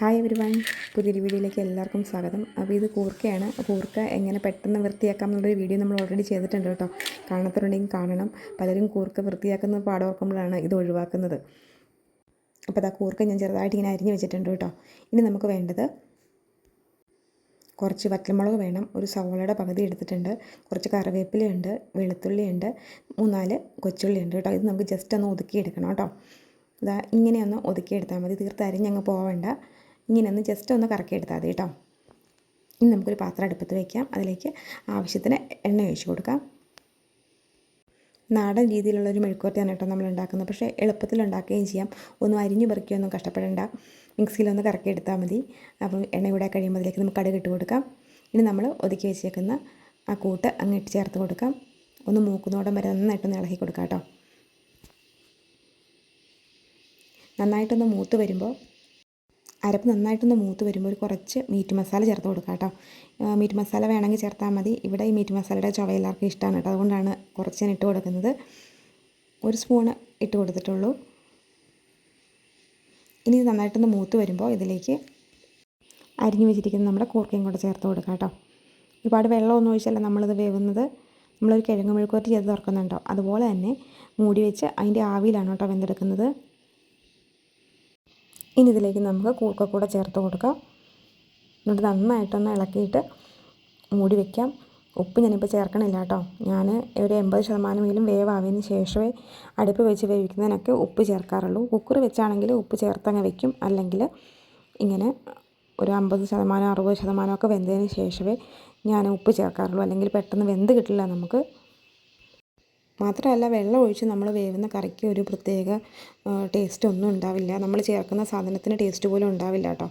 Hi everyone, പുതിയൊരു വീഡിയോയിലേക്ക് എല്ലാവർക്കും സ്വാഗതം. അപ്പോൾ ഇത് കൂർക്കയാണ്. കൂർക്ക എങ്ങനെ പെട്ടെന്ന് വൃത്തിയാക്കാം എന്നുള്ളൊരു വീഡിയോ നമ്മൾ ഓൾറെഡി ചെയ്തിട്ടുണ്ട് കേട്ടോ. കാണാത്തവരുണ്ടെങ്കിൽ കാണണം. പലരും കൂർക്ക വൃത്തിയാക്കുന്ന പാടോർക്കുമ്പോഴാണ് ഇത് ഒഴിവാക്കുന്നത്. അപ്പോൾ അതാ കൂർക്ക ഞാൻ ചെറുതായിട്ട് ഇങ്ങനെ അരിഞ്ഞ് വെച്ചിട്ടുണ്ട് കേട്ടോ. ഇനി നമുക്ക് വേണ്ടത് കുറച്ച് വറ്റൽമുളക് വേണം, ഒരു സവോളയുടെ പകുതി എടുത്തിട്ടുണ്ട്, കുറച്ച് കറിവേപ്പിലയുണ്ട്, വെളുത്തുള്ളിയുണ്ട്, 3-4 കൊച്ചുള്ളിയുണ്ട് കേട്ടോ. ഇത് നമുക്ക് ജസ്റ്റ് ഒന്ന് ഒതുക്കിയെടുക്കണം കേട്ടോ. ഇതാ ഇങ്ങനെയൊന്ന് ഒതുക്കിയെടുത്താൽ മതി, തീർത്ത് അരിഞ്ഞങ്ങ് പോവേണ്ട. ഇങ്ങനെയൊന്ന് ജസ്റ്റ് ഒന്ന് കറക്കിയെടുത്താൽ മതി കേട്ടോ. ഇനി നമുക്കൊരു പാത്രം അടുപ്പത്ത് വയ്ക്കാം. അതിലേക്ക് ആവശ്യത്തിന് എണ്ണ ഒഴിച്ച് കൊടുക്കാം. നാടൻ രീതിയിലുള്ളൊരു മെഴുക്കുവരട്ടിയാണ് കേട്ടോ നമ്മൾ ഉണ്ടാക്കുന്നത്. പക്ഷേ എളുപ്പത്തിൽ ഉണ്ടാക്കുകയും ചെയ്യാം. ഒന്നും അരിഞ്ഞു പെറുക്കിയൊന്നും കഷ്ടപ്പെടേണ്ട, മിക്സിയിലൊന്ന് കറക്കിയെടുത്താൽ മതി. അപ്പം എണ്ണ കൂടെ കഴിയുമ്പോൾ അതിലേക്ക് നമുക്ക് കടുക് ഇട്ട് കൊടുക്കാം. ഇനി നമ്മൾ ഒതുക്കി വെച്ചേക്കുന്ന ആ കൂട്ട് അങ്ങ് ഇട്ട് ചേർത്ത് കൊടുക്കാം. ഒന്ന് മൂക്കുന്നോടം വരെ നന്നായിട്ടൊന്ന് ഇളക്കി കൊടുക്കാം കേട്ടോ. നന്നായിട്ടൊന്ന് മൂത്ത് വരുമ്പോൾ അരപ്പ് നന്നായിട്ടൊന്ന് മൂത്ത് വരുമ്പോൾ ഒരു കുറച്ച് മീറ്റ് മസാല ചേർത്ത് കൊടുക്കാം കേട്ടോ. മീറ്റ് മസാല വേണമെങ്കിൽ ചേർത്താൽ മതി. ഇവിടെ ഈ മീറ്റ് മസാലയുടെ ചുവ എല്ലാവർക്കും ഇഷ്ടമാണ് കേട്ടോ. അതുകൊണ്ടാണ് കുറച്ച് ഞാൻ ഇട്ട് കൊടുക്കുന്നത്. 1 സ്പൂണ് ഇട്ട് കൊടുത്തിട്ടുള്ളൂ. ഇനി ഇത് നന്നായിട്ടൊന്ന് മൂത്ത് വരുമ്പോൾ ഇതിലേക്ക് അരിഞ്ഞു വെച്ചിരിക്കുന്ന നമ്മുടെ കൂർക്കയും കൂടെ ചേർത്ത് കൊടുക്കാം കേട്ടോ. ഒരുപാട് വെള്ളമൊന്നും ഒഴിച്ചല്ല നമ്മളിത് വേവുന്നത്. നമ്മളൊരു കിഴങ്ങ് മെഴുക്കുവരട്ടി ചെയ്ത് തുറക്കുന്നുണ്ടോ അതുപോലെ തന്നെ മൂടി വെച്ച് അതിൻ്റെ ആവിയിലാണ് കേട്ടോ വെന്തെടുക്കുന്നത്. ഇനി ഇതിലേക്ക് നമുക്ക് കൂർക്ക കൂടെ ചേർത്ത് കൊടുക്കാം. എന്നിട്ട് നന്നായിട്ടൊന്ന് ഇളക്കിയിട്ട് മൂടി വയ്ക്കാം. ഉപ്പ് ഞാനിപ്പോൾ ചേർക്കണില്ല കേട്ടോ. ഞാൻ ഒരു 80% വേവായതിന് ശേഷമേ അടുപ്പ് വെച്ച് വേവിക്കുന്നതിനൊക്കെ ഉപ്പ് ചേർക്കാറുള്ളൂ. കുക്കർ വെച്ചാണെങ്കിൽ ഉപ്പ് ചേർത്തങ്ങ് വെക്കും. അല്ലെങ്കിൽ ഇങ്ങനെ ഒരു 50% 60% ഒക്കെ വെന്തതിന് ശേഷമേ ഞാൻ ഉപ്പ് ചേർക്കാറുള്ളൂ. അല്ലെങ്കിൽ പെട്ടെന്ന് വെന്ത് കിട്ടില്ല നമുക്ക്. മാത്രമല്ല വെള്ളം ഒഴിച്ച് നമ്മൾ വേവുന്ന കറിക്ക് ഒരു പ്രത്യേക ടേസ്റ്റ് ഒന്നും ഉണ്ടാവില്ല. നമ്മൾ ചേർക്കുന്ന സാധനത്തിന് ടേസ്റ്റ് പോലും ഉണ്ടാവില്ല കേട്ടോ.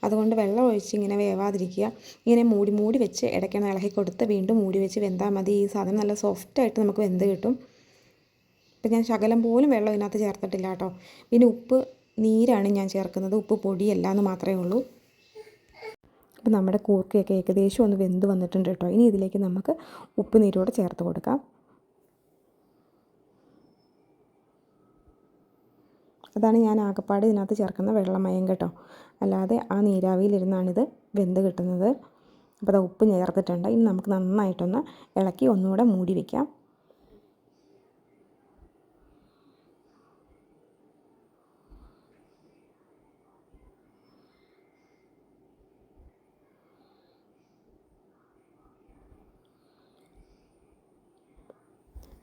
അതുകൊണ്ട് വെള്ളം ഒഴിച്ച് ഇങ്ങനെ വേവാതിരിക്കുക. ഇങ്ങനെ മൂടി വെച്ച് ഇടയ്ക്കൊന്ന് ഇളക്കി കൊടുത്ത് വീണ്ടും മൂടി വെച്ച് വെന്താൽ മതി. ഈ സാധനം നല്ല സോഫ്റ്റായിട്ട് നമുക്ക് വെന്ത് കിട്ടും. ഇപ്പം ഞാൻ ശകലം പോലും വെള്ളം ഇതിനകത്ത് ചേർത്തിട്ടില്ല കേട്ടോ. പിന്നെ ഉപ്പ് നീരാണ് ഞാൻ ചേർക്കുന്നത്, ഉപ്പ് പൊടിയല്ല എന്ന് മാത്രമേ ഉള്ളൂ. അപ്പോൾ നമ്മുടെ കൂർക്കയൊക്കെ ഏകദേശം ഒന്ന് വെന്ത് വന്നിട്ടുണ്ട് കേട്ടോ. ഇനി ഇതിലേക്ക് നമുക്ക് ഉപ്പ് നീരോടെ ചേർത്ത് കൊടുക്കാം. അതാണ് ഞാൻ ആകപ്പാട് ഇതിനകത്ത് ചേർക്കുന്ന വെള്ളമയം കേട്ടോ. അല്ലാതെ ആ നീരാവിയിലിരുന്നാണിത് വെന്ത് കിട്ടുന്നത്. അപ്പോൾ അത് ഉപ്പ് ചേർത്തിട്ടുണ്ട്. ഇനി നമുക്ക് നന്നായിട്ടൊന്ന് ഇളക്കി ഒന്നുകൂടെ മൂടി വയ്ക്കാം.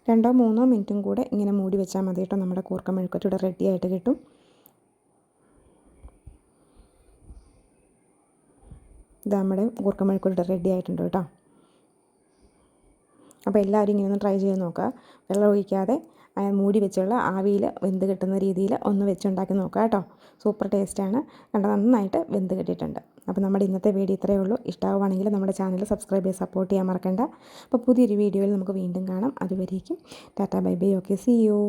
രണ്ടോ 3 മിനിറ്റും കൂടെ ഇങ്ങനെ മൂടി വെച്ചാൽ മതി കേട്ടോ. നമ്മുടെ കൂർക്ക മെഴുക്കുവരട്ടി ഇവിടെ റെഡി ആയിട്ട് കിട്ടും. ഇത് നമ്മുടെ കൂർക്ക മെഴുക്കുവരട്ടി റെഡി ആയിട്ടുണ്ട് കേട്ടോ. അപ്പോൾ എല്ലാവരും ഇങ്ങനെ ഒന്ന് ട്രൈ ചെയ്ത് നോക്കുക. വെള്ളം ഒഴിക്കാതെ മൂടി വെച്ചുള്ള ആവിയിൽ വെന്ത് കിട്ടുന്ന രീതിയിൽ ഒന്ന് വെച്ചുണ്ടാക്കി നോക്കുക കേട്ടോ. സൂപ്പർ ടേസ്റ്റാണ്. കണ്ട നന്നായിട്ട് വെന്ത് കിട്ടിയിട്ടുണ്ട്. അപ്പോൾ നമ്മുടെ ഇന്നത്തെ വീഡിയോ ഇത്രയേ ഉള്ളൂ. ഇഷ്ടമാവുകയാണെങ്കിൽ നമ്മുടെ ചാനൽ സബ്സ്ക്രൈബ് ചെയ്ത് സപ്പോർട്ട് ചെയ്യാൻ മറക്കണ്ട. അപ്പോൾ പുതിയൊരു വീഡിയോയിൽ നമുക്ക് വീണ്ടും കാണാം. അതുവരേക്കും tata bye bye. Okay, see U.